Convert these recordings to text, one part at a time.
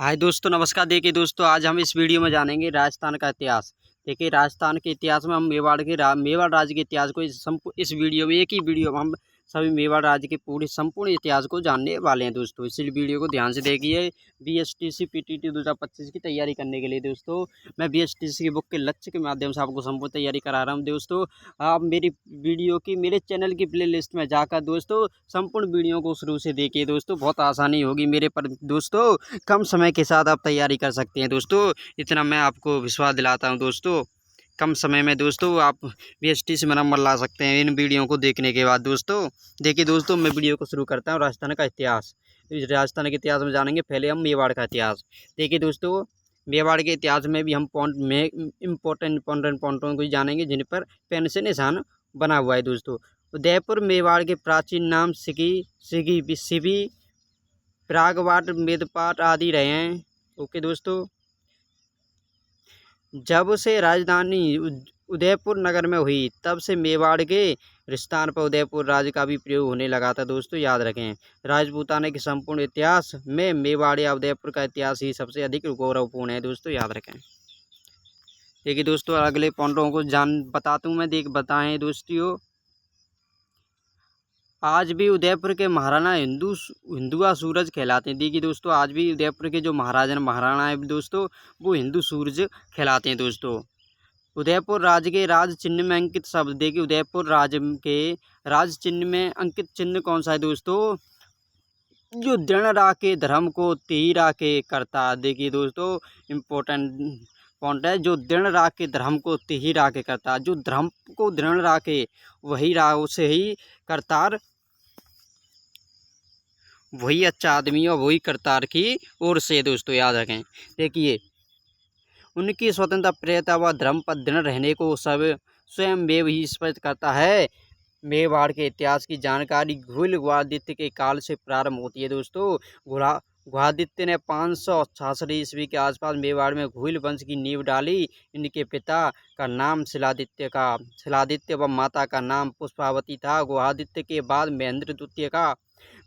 हाय दोस्तों, नमस्कार। देखिए दोस्तों, आज हम इस वीडियो में जानेंगे राजस्थान का इतिहास। देखिए, राजस्थान के इतिहास में हम मेवाड़ राज्य के इतिहास को इस वीडियो में, एक ही वीडियो में हम सभी मेवाड़ राज्य के पूरे संपूर्ण इतिहास को जानने वाले हैं दोस्तों। इसी वीडियो को ध्यान से देखिए। बीएसटीसी पीटीटी 2025 की तैयारी करने के लिए दोस्तों, मैं बीएसटीसी की बुक के लक्ष्य के माध्यम से आपको संपूर्ण तैयारी करा रहा हूँ दोस्तों। आप मेरी वीडियो की, मेरे चैनल की प्लेलिस्ट में जाकर दोस्तों संपूर्ण वीडियो को शुरू से देखिए दोस्तों। बहुत आसानी होगी मेरे पर दोस्तों। कम समय के साथ आप तैयारी कर सकते हैं दोस्तों, इतना मैं आपको विश्वास दिलाता हूं दोस्तों। कम समय में दोस्तों आप बीएसटीसी में नंबर ला सकते हैं इन वीडियो को देखने के बाद दोस्तों। देखिए दोस्तों, मैं वीडियो को शुरू करता हूं। राजस्थान का इतिहास, इस राजस्थान के इतिहास में जानेंगे। पहले हम मेवाड़ का इतिहास। देखिए दोस्तों, मेवाड़ के इतिहास में भी हम पॉइंट में इम्पोर्टेंट पॉइंटों को जानेंगे जिन पर पेन से निशान बना हुआ है दोस्तों। उदयपुर मेवाड़ के प्राचीन नाम सिगी सिगी सिबी, प्रागवाट, मेदपाट आदि रहे हैं। ओके दोस्तों, जब से राजधानी उदयपुर नगर में हुई तब से मेवाड़ के स्थान पर उदयपुर राज्य का भी प्रयोग होने लगा था दोस्तों। याद रखें, राजपूताना के संपूर्ण इतिहास में मेवाड़ या उदयपुर का इतिहास ही सबसे अधिक गौरवपूर्ण है दोस्तों। याद रखें। देखिए दोस्तों, अगले पॉइंटों को बताता हूँ मैं। बताएं दोस्तों, आज भी उदयपुर के महाराणा हिंदुआ सूरज कहलाते हैं। देखिए दोस्तों, आज भी उदयपुर के जो महाराजा महाराणा है दोस्तों, वो हिंदू सूरज कहलाते हैं दोस्तों। उदयपुर राज्य के राज चिन्ह में अंकित शब्द। देखिए, उदयपुर राज्य के राज चिन्ह में अंकित चिन्ह कौन सा है दोस्तों? जो दृढ़ राखे धर्म को तेही राखे करता। देखिए दोस्तों, इम्पोर्टेंट पॉइंट है। जो दृढ़ राखे धर्म को तेही राखे करता, जो धर्म को दृढ़ राखे वही उसे ही करतार, वही अच्छा आदमी और वही करतार की ओर से दोस्तों। याद रखें। देखिए, उनकी स्वतंत्रता प्रियता व धर्म पर दृढ़ रहने को सब स्वयं वेव ही स्पष्ट करता है। मेवाड़ के इतिहास की जानकारी घुल गुहादित्य के काल से प्रारंभ होती है दोस्तों। गुहादित्य ने 566 ईस्वी के आसपास मेवाड़ में घुल वंश की नींव डाली। इनके पिता का नाम शिलादित्य व माता का नाम पुष्पावती था। गुहादित्य के बाद महेंद्र द्वितीय का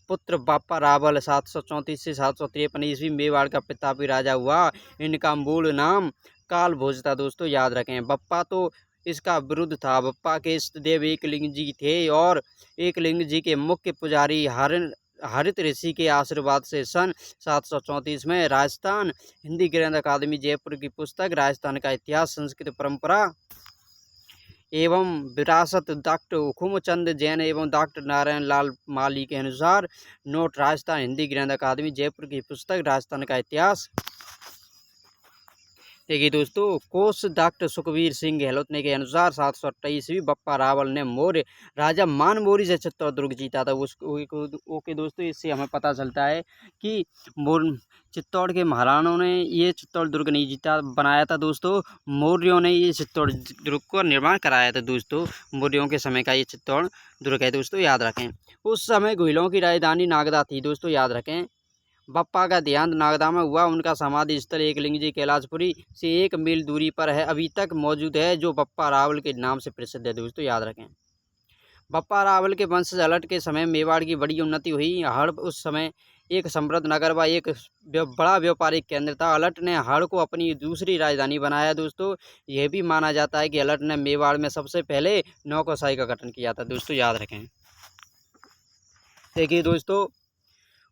पुत्र बापा रावल 734 से 753 ईस्वी मेवाड़ का प्रतापी राजा हुआ। इनका मूल नाम कालभोज था दोस्तों। याद रखें। बप्पा तो इसका विरुद्ध था। बप्पा के इष्ट देव एकलिंग जी थे और एकलिंग जी के मुख्य पुजारी हरित ऋषि के आशीर्वाद से सन 734 में राजस्थान हिंदी ग्रंथ अकादमी जयपुर की पुस्तक राजस्थान का इतिहास संस्कृत परंपरा एवं विरासत डॉक्टर हुकुमचंद जैन एवं डॉक्टर नारायण लाल माली के अनुसार नोट, राजस्थान हिंदी ग्रंथ अकादमी जयपुर की पुस्तक राजस्थान का इतिहास। देखिए दोस्तों, कोश डॉक्टर सुखवीर सिंह गहलोत के अनुसार 728वीं बप्पा रावल ने मौर्य राजा मानमोरी से चित्तौड़ दुर्ग जीता था। ओके दोस्तों, इससे हमें पता चलता है कि चित्तौड़ के महाराणाओं ने ये चित्तौड़ दुर्ग नहीं जीता, बनाया था दोस्तों। मौर्यों ने ये चित्तौड़ दुर्ग को निर्माण कराया था दोस्तों। मौर्यों के समय का ये चित्तौड़ दुर्ग है दोस्तों। याद रखें। उस समय घुइलों की राजधानी नागदा थी दोस्तों। याद रखें। बप्पा का देहांत नागदा में हुआ। उनका समाधि स्थल एकलिंग जी कैलाशपुरी से 1 मील दूरी पर है, अभी तक मौजूद है, जो बप्पा रावल के नाम से प्रसिद्ध है दोस्तों। याद रखें। बप्पा रावल के वंशज अलट के समय मेवाड़ की बड़ी उन्नति हुई। हड़प उस समय एक समृद्ध नगर व एक बड़ा व्यापारिक केंद्र था। अलट ने हड़ को अपनी दूसरी राजधानी बनाया दोस्तों। यह भी माना जाता है कि अलट ने मेवाड़ में सबसे पहले नौकरशाही का गठन किया था दोस्तों। याद रखें। देखिए दोस्तों,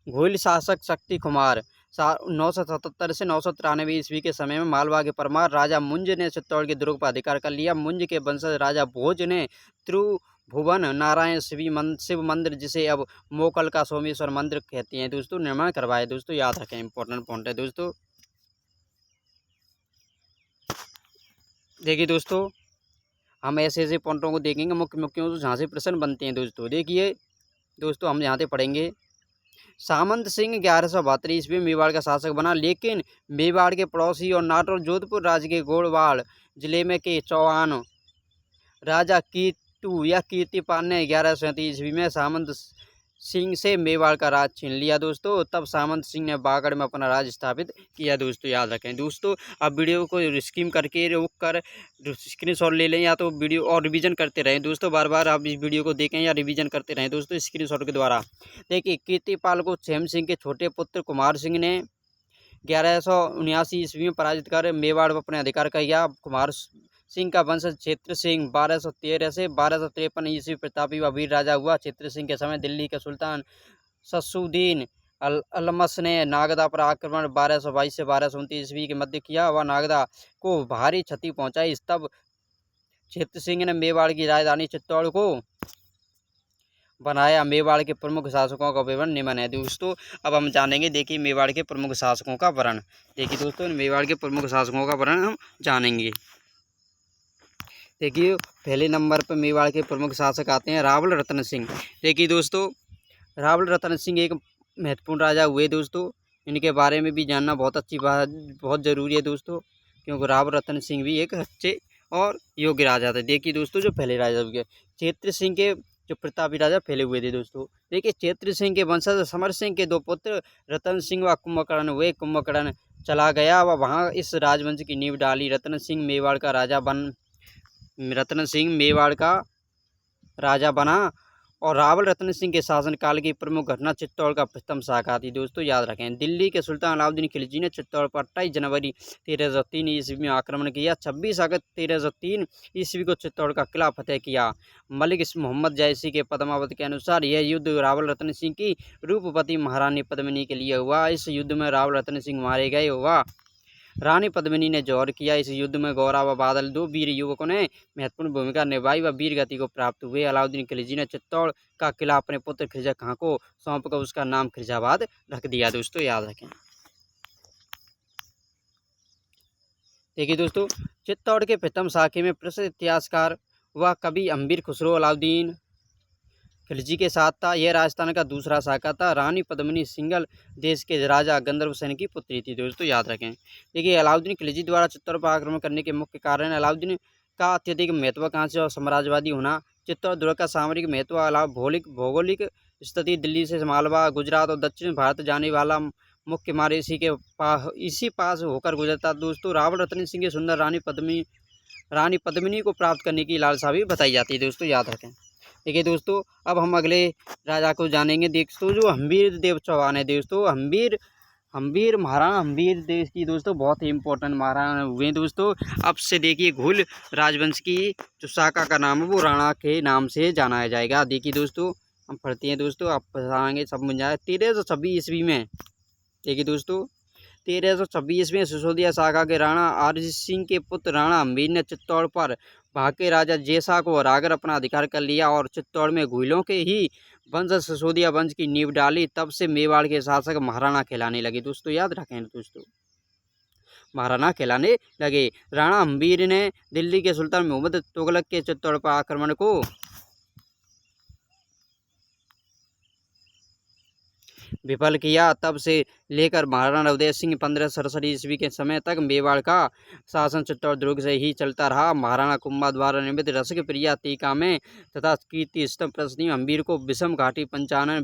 घुइल शासक शक्ति कुमार 977 से 993 ईस्वी के समय में मालवा के परमार राजा मुंज ने चित्तौड़ के दुर्ग पर अधिकार कर लिया। मुंज के वंशज राजा भोज ने त्रिभुवन नारायण शिव मंदिर, जिसे अब मोकल का सोमेश्वर मंदिर कहते हैं दोस्तों, निर्माण करवाया दोस्तों। याद रखें। इंपॉर्टेंट पॉइंट है दोस्तों। देखिए दोस्तों, हम ऐसे ऐसे पॉइंटों को देखेंगे मुख्य मुख्यों जहाँ से प्रश्न बनते हैं दोस्तों। देखिए दोस्तों, हम यहाँ से पढ़ेंगे। सामंत सिंह 1172 ईस्वी में मेवाड़ का शासक बना, लेकिन मेवाड़ के पड़ोसी और नाटौर जोधपुर राज्य के गोड़वाड़ जिले में के चौहान राजा कीटू या कीर्तिपाल ने 1137 ईस्वी में सामंत सिंह से मेवाड़ का राज छीन लिया दोस्तों। तब सामंत सिंह ने बागड़ में अपना राज स्थापित किया दोस्तों। याद रखें दोस्तों। अब वीडियो को स्किम करके रोक कर स्क्रीनशॉट ले लें, या तो वीडियो और रिवीजन करते रहें दोस्तों। बार बार आप इस वीडियो को देखें या रिवीजन करते रहें दोस्तों स्क्रीनशॉट के द्वारा। देखिए, कीर्तिपाल को छेम सिंह के छोटे पुत्र कुमार सिंह ने 1179 ईस्वी में पराजित कर मेवाड़ पर अपने अधिकार किया। कुमार सिंह का वंशज क्षेत्र सिंह 1213 से 1253 ईस्वी प्रतापी व वीर राजा हुआ। क्षेत्र सिंह के समय दिल्ली के सुल्तान शमसुद्दीन अलमस ने नागदा पर आक्रमण 1222 से 1229 ईस्वी के मध्य किया व नागदा को भारी क्षति पहुंचाई। तब क्षेत्र सिंह ने मेवाड़ की राजधानी चित्तौड़ को बनाया। मेवाड़ के प्रमुख शासकों का विवरण निम्न है दोस्तों। अब हम जानेंगे, देखिए मेवाड़ के प्रमुख शासकों का वर्णन। देखिए दोस्तों, मेवाड़ के प्रमुख शासकों का वर्णन हम जानेंगे। देखिए पहले नंबर पर मेवाड़ के प्रमुख शासक आते हैं रावल रतन सिंह। देखिए दोस्तों, रावल रतन सिंह एक महत्वपूर्ण राजा हुए दोस्तों। इनके बारे में भी जानना बहुत अच्छी बात, बहुत ज़रूरी है दोस्तों, क्योंकि रावल रतन सिंह भी एक अच्छे और योग्य राजा थे। देखिए दोस्तों, जो पहले राजा हुए क्षेत्र सिंह के जो प्रतापी राजा पहले हुए थे दोस्तों। देखिए क्षेत्र सिंह के वंशज समर सिंह के दो पुत्र रतन सिंह व कुंभकर्ण हुए। कुंभकर्ण चला गया व वहाँ इस राजवंश की नींव डाली। रतन सिंह मेवाड़ का राजा बना और रावल रतन सिंह के शासनकाल की प्रमुख घटना चित्तौड़ का प्रथम शाखा थी दोस्तों, याद रखें। दिल्ली के सुल्तान अलाउद्दीन खिलजी ने चित्तौड़ पर 28 जनवरी 1303 ईस्वी में आक्रमण किया। 26 अगस्त 1303 ईस्वी को चित्तौड़ का किला फतेह किया। मलिक मोहम्मद जैसी के पद्मावत के अनुसार यह युद्ध रावल रतन सिंह की रूपवती महारानी पद्मिनी के लिए हुआ। इस युद्ध में रावल रतन सिंह मारे गए हुआ। रानी पद्मिनी ने जौहर किया। इस युद्ध में गौरा व बादल दो वीर युवकों ने महत्वपूर्ण भूमिका निभाई व वीर गति को प्राप्त हुए। अलाउद्दीन खिलजी ने चित्तौड़ का किला अपने पुत्र खिरजा खां को सौंपकर उसका नाम खिरजाबाद रख दिया दोस्तों, याद रखें। देखिए दोस्तों, चित्तौड़ के प्रथम शाखे में प्रसिद्ध इतिहासकार व कवि अम्बीर खुसरो अलाउद्दीन खिलजी के साथ था। यह राजस्थान का दूसरा शाखा था। रानी पद्मिनी सिंघल देश के राजा गंधर्व सेन की पुत्री थी दोस्तों, याद रखें। देखिए अलाउद्दीन खिलजी द्वारा चित्तौड़ पर आक्रमण करने के मुख्य कारण अलाउद्दीन का अत्यधिक महत्वाकांक्षी और साम्राज्यवादी होना। चित्तौड़ दुर्ग का सामरिक महत्व भौगोलिक स्थिति, दिल्ली से मालवा, गुजरात और दक्षिण भारत जाने वाला मुख्य मार्ग इसी पास होकर गुजरता दोस्तों। रावल रतन सिंह की सुंदर रानी पद्मिनी को प्राप्त करने की लालसा भी बताई जाती है दोस्तों, याद रखें। देखिए दोस्तों, अब हम अगले राजा को जानेंगे दोस्तों, जो हम्बीर देव चौहान है दोस्तों। हम्बीर महाराणा हम्बीर देश की दोस्तों बहुत ही इंपॉर्टेंट महाराणा हुए दोस्तों। अब से देखिए घुल राजवंश की जो शाखा का नाम है वो राणा के नाम से जाना जाएगा। देखिए दोस्तों, हम पढ़ते हैं दोस्तों, आप बताएंगे सब मिल जाए। 1326 ईस्वी में, देखिए दोस्तों, 1326 में सिसोदिया शाखा के राणा आरजी सिंह के पुत्र राणा हम्बीर ने चित्तौड़ पर भाके राजा जैसा को हराकर अपना अधिकार कर लिया और चित्तौड़ में घुइलों के ही वंशज सिसोदिया वंश की नींव डाली। तब से मेवाड़ के शासक महाराणा कहलाने लगे दोस्तों, याद रखें दोस्तों, महाराणा कहलाने लगे। राणा हम्बीर ने दिल्ली के सुल्तान मोहम्मद तुगलक के चित्तौड़ पर आक्रमण को विफल किया। तब से लेकर महाराणा उदय सिंह 1567 ईस्वी के समय तक मेवाड़ का शासन चित्तौड़ दुर्ग से ही चलता रहा। महाराणा कुंभा द्वारा निर्मित रसिक प्रिया टीका में तथा कीर्ति स्तंभ प्रश्नी हम्बीर को विषम घाटी पंचानन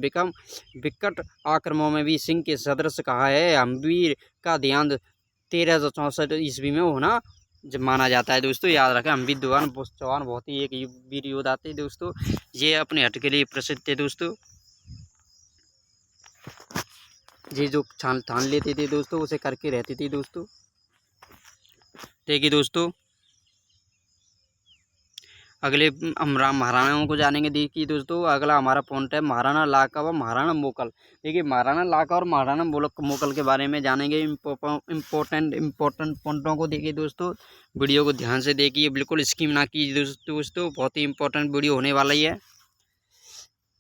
विकट आक्रमणों में भी सिंह के सदृश कहा है। हम्बीर का ध्यान 1364 ईस्वी में होना माना जाता है दोस्तों, याद रखें। हम्बीर चौहान बहुत ही एक वीर योद्धा थे दोस्तों। ये अपने हट के लिए प्रसिद्ध थे दोस्तों। ये जो ठान लेते थे दोस्तों उसे करके रहते थे दोस्तों। देखिए दोस्तों, अगले हम महाराणाओं को जानेंगे। देखिए दोस्तों, अगला हमारा पॉइंट है महाराणा लाका व महाराणा मोकल। देखिए महाराणा लाका और महाराणा मोकल के बारे में जानेंगे, इम्पोर्टेंट पॉइंटों को। देखिए दोस्तों, वीडियो को ध्यान से देखिए, बिल्कुल स्किप ना कीजिए दोस्तों, बहुत ही इंपॉर्टेंट वीडियो होने वाला ही है।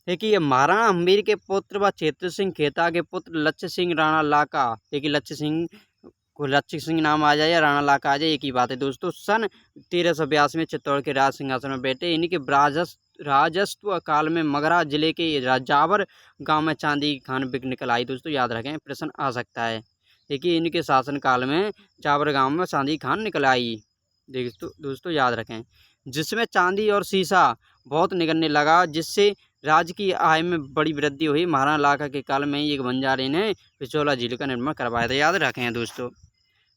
देखिए महाराणा हम्बीर के पुत्र व क्षेत्र सिंह खेता के पुत्र लक्ष्य सिंह राणा लाका। देखिए लक्ष्य सिंह नाम आ जाए या राणा लाका आ जाए, एक ही बात है दोस्तों। सन 1382 में चित्तौड़ के राज सिंहासन में बैठे। इनके राजस्व काल में मगरा जिले के जावर गांव में चांदी की खान बिक निकल आई दोस्तों, याद रखें, प्रश्न आ सकता है। देखिए इनके शासन काल में जावर गांव में चांदी की खान निकल आई दोस्तों, याद रखें, जिसमें चांदी और शीशा बहुत निकलने लगा, जिससे राज्य की आय में बड़ी वृद्धि हुई। महाराणा लाका के काल में ही एक बंजारे ने पिछोला झील का निर्माण करवाया था, याद रखें दोस्तों।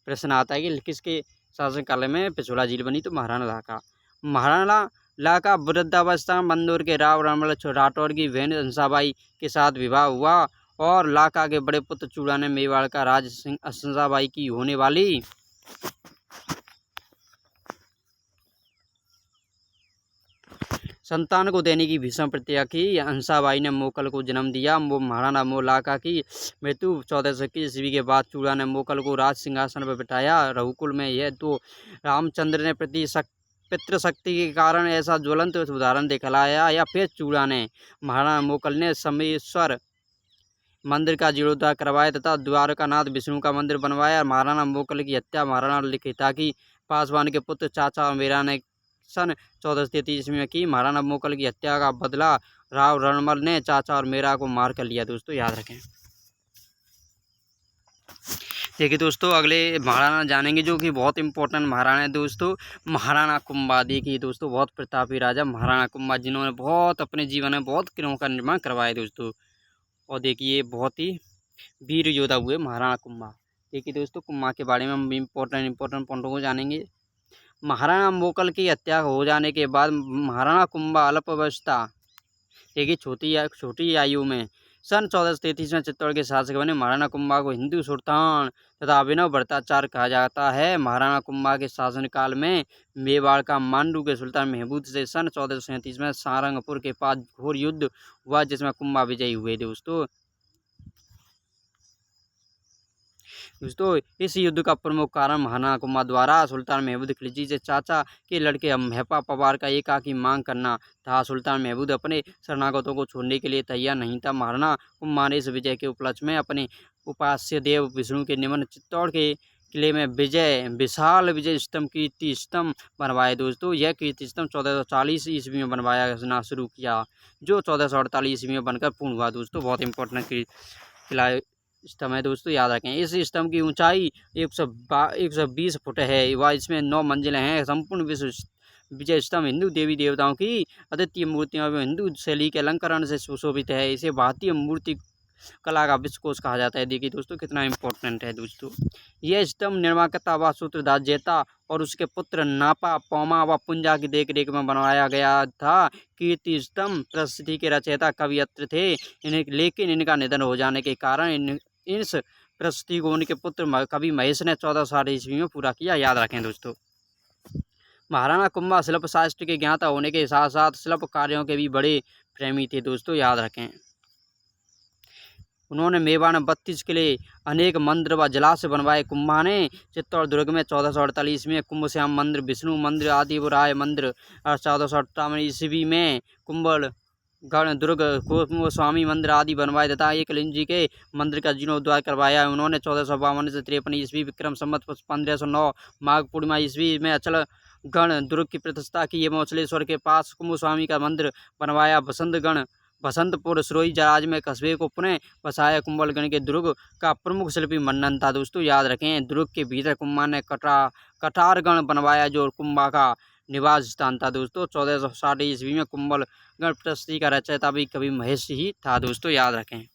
प्रश्न आता है कि किसके शासन काल में पिछोला झील बनी, तो महाराणा लाका वृद्धावस्था में बंदौर के राव रामल राठौर की बहन हंसाबाई के साथ विवाह हुआ और लाका के बड़े पुत्र चूड़ा ने मेवाड़ का राज हंसाबाई की होने वाली संतान को देने की भीषण प्रतिज्ञा की। हंसाबाई ने मोकल को जन्म दिया। वो महाराणा मोलाका की मृत्यु 1421 ईस्वी के बाद चूड़ा ने मोकल को राज सिंहासन पर बिठाया। रघुकुल में यह तो रामचंद्र ने पितृशक्ति के कारण ऐसा ज्वलंत उदाहरण दिखलाया, या फिर चूड़ा ने महाराणा मोकल ने समेश्वर मंदिर का जीर्णोद्धार करवाया तथा द्वारकानाथ विष्णु का मंदिर बनवाया। महाराणा मोकल की हत्या महाराणा लिखिता की पासवान के पुत्र चाचा और मीरा ने सन 1433 ईस्वी में की। महाराणा मोकल की हत्या का बदला राव रणमल ने चाचा और मीरा को मार कर लिया। दोस्तों याद रखें। देखिए दोस्तों, अगले महाराणा जानेंगे जो कि बहुत इंपॉर्टेंट महाराणा है दोस्तों, महाराणा कुंभा। देखिए दोस्तों, बहुत प्रतापी राजा महाराणा कुंभा, जिन्होंने बहुत अपने जीवन में बहुत किलों का निर्माण करवाया दोस्तों। और देखिए बहुत ही वीर योद्धा हुए महाराणा कुंभा। देखिए दोस्तों, कुंभा के बारे में हम इम्पोर्टेंट पॉइंटों को जानेंगे। महाराणा मोकल की हत्या हो जाने के बाद महाराणा कुंभा अल्पावस्था, देखिए छोटी आयु में सन 1433 में चित्तौड़ के शासक बने। महाराणा कुंभा को हिंदू सुल्तान तथा अभिनव भट्टाचार्य कहा जाता है। महाराणा कुंभा के शासनकाल में मेवाड़ का मांडू के सुल्तान महमूद से सन 1437 में सारंगपुर के पास घोर युद्ध हुआ, जिसमें कुंभा विजयी हुए। दोस्तों इस युद्ध का प्रमुख कारण महाराणा कुंभा द्वारा सुल्तान महमूद खिलजी से चाचा के लड़के महपा पवार का एकाकी मांग करना था। सुल्तान महमूद अपने शरणागतों को छोड़ने के लिए तैयार नहीं था। महाराणा कुंभा ने इस विजय के उपलक्ष्य में अपने उपास्य देव विष्णु के निमन चित्तौड़ के किले में विशाल विजय स्तंभ कीर्ति स्तंभ बनवाए। दोस्तों यह कीर्ति स्तंभ 1440 ईस्वी में बनवाया शुरू किया, जो 1448 ईस्वी में बनकर पूर्ण हुआ। दोस्तों बहुत इंपॉर्टेंट किला स्तंभ है दोस्तों, याद रखें। इस स्तंभ की ऊंचाई 120 फुट है व इसमें 9 मंजिलें हैं। संपूर्ण विश्व विजय स्तंभ हिंदू देवी देवताओं की अद्वितीय मूर्तियों में हिंदू शैली के अलंकरण से सुशोभित है। इसे भारतीय मूर्ति कला का विश्वकोश कहा जाता है। देखिए दोस्तों कितना इंपॉर्टेंट है दोस्तों। यह स्तंभ निर्माता व सूत्रधार जेता और उसके पुत्र नापा पौमा व पुंजा की देखरेख में बनवाया गया था। कीर्ति स्तंभ प्रसिद्धि के रचयिता कवियत्र थे, लेकिन इनका निधन हो जाने के कारण इस प्रस्तुति को उनके पुत्र कवि महेश ने 1460 ईस्वी में पूरा किया। याद रखें दोस्तों। महाराणा कुंभा शिल्प शास्त्र के ज्ञाता होने के साथ साथ शिल्प कार्यों के भी बड़े प्रेमी थे। दोस्तों याद रखें। उन्होंने मेवाड़ में 32 किले, अनेक मंदिर व जलाशय बनवाए। कुंभा ने चित्तौड़ दुर्ग में 1448 में कुंभश्याम मंदिर, विष्णु मंदिर, आदिवराय मंदिर, 1458 ईस्वी में कुंभल गण दुर्ग, गोस्वामी मंदिर आदि बनवाए तथा एकलिंग के मंदिर का जीर्णोद्धार करवाया। उन्होंने 1452 से 53 ईस्वी विक्रम संवत 1509 माघ पूर्णिमा ईस्वी में अचल गण दुर्ग की प्रतिष्ठा की एवं अचलेश्वर के पास कुंभस्वामी का मंदिर बनवाया। बसंतपुर सिरोही जराज में कस्बे को पुनः बसाया। कुंभलगढ़ के दुर्ग का प्रमुख शिल्पी मन्नन था। दोस्तों याद रखें। दुर्ग के भीतर कुंभा ने कटारगढ़ बनवाया, जो कुंभा का निवास स्थान था। दोस्तों 1460 ईस्वी में कुंभलगढ़ प्रशस्ति का रचयिता भी कवि महेश ही था। दोस्तों याद रखें।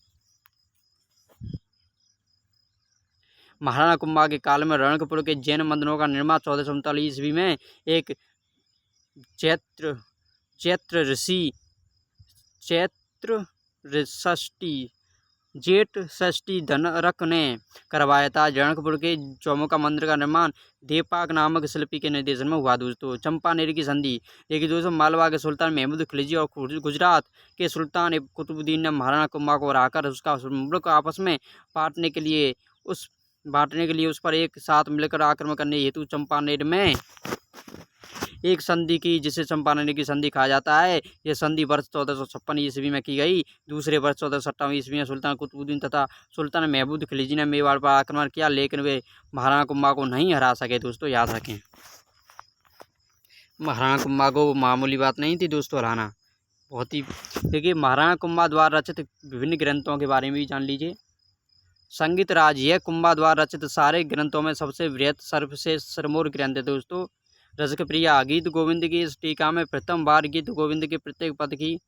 महाराणा कुंभा के काल में रणकपुर के जैन मंदिरों का निर्माण 1439 ईस्वी में एक जेठ षष्ठी धनरक ने करवाया था। रणकपुर के चौमुखा मंदिर का निर्माण देपाक नामक शिल्पी के निर्देशन में हुआ। दोस्तों चंपानेर की संधि, देखिए दोस्तों, मालवा के सुल्तान महमूद खिलजी और गुजरात के सुल्तान कुतुबुद्दीन ने महाराणा कुंभा को हराकर उसका मुल्क आपस में बांटने के लिए उस पर एक साथ मिलकर आक्रमण करने हेतु चंपानेर में एक संधि की, जिसे चंपानेर की संधि कहा जाता है। यह संधि वर्ष 1456 ईस्वी में की गई। दूसरे वर्ष 1457 ईस्वी में सुल्तान कुतुबुद्दीन तथा सुल्तान महमूद खिलजी ने मेवाड़ पर आक्रमण किया, लेकिन वे महाराणा कुंभा को नहीं हरा सके। दोस्तों याद रखें। महाराणा कुंभा को मामूली बात नहीं थी दोस्तों हराना, बहुत ही। देखिए महाराणा कुंभा द्वारा रचित विभिन्न ग्रंथों के बारे में भी जान लीजिए। संगीत राज, यह कुंभा द्वारा रचित सारे ग्रंथों में सबसे बृहत सर्वश्रेष्ठ सरमोर ग्रंथ है। दोस्तों रसिक प्रिया, गीत गोविंद की इस टीका में प्रथम बार गीत गोविंद के प्रत्येक पद की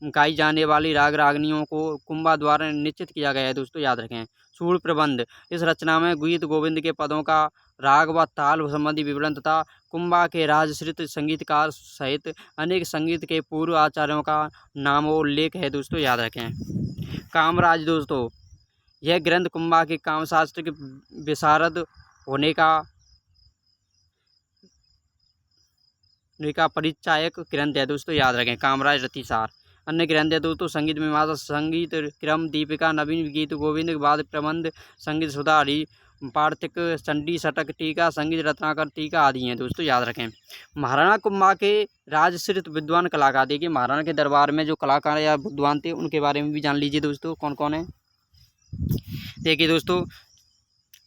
गाई जाने वाली राग रागनियों को कुंभा द्वारा निश्चित किया गया है दोस्तों, याद रखें। सूर प्रबंध, इस रचना में गीत गोविंद के पदों का राग व ताल संबंधी विवरण तथा कुंभा के राजश्रित संगीतकार सहित अनेक संगीत के पूर्व आचार्यों का नाम और उल्लेख है दोस्तों, याद रखें। कामराज दोस्तों, यह ग्रंथ कुंभा के कामशास्त्र के विशारद होने का परिचायक ग्रंथ है दोस्तों, याद रखें। कामराज रतिसार। अन्य ग्रंथ है दोस्तों, संगीत मीमांसा, संगीत क्रम, दीपिका, नवीन गीत गोविंद, वाद प्रबंध, संगीत सुधारी, पार्थिक, चंडी शतक, टीका, संगीत रत्नाकर टीका आदि हैं दोस्तों, याद रखें। महाराणा कुंभा के राजश्रित विद्वान कलाकार, देखिए महाराणा के दरबार में जो कलाकार या विद्वान थे उनके बारे में भी जान लीजिए दोस्तों, कौन कौन है। देखिए दोस्तों,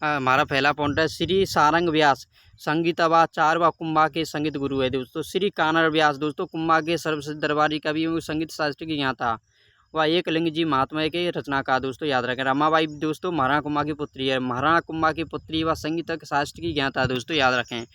हमारा पहला पॉइंट है श्री सारंग व्यास, संगीताचार्य व कुंभा के संगीत गुरु है दोस्तों। श्री कानड़ व्यास दोस्तों, कुंभा के सर्वप्रसिद्ध दरबारी कवि एवं संगीत शास्त्री के यहाँ था। वह एक लिंग जी महात्मा के रचनाकार दोस्तों, याद रखें। रमाबाई दोस्तों महाराणा कुंभा की पुत्री है। महाराणा कुंभा की पुत्री व संगीतक शास्त्र की ज्ञाता दोस्तों, याद रखें।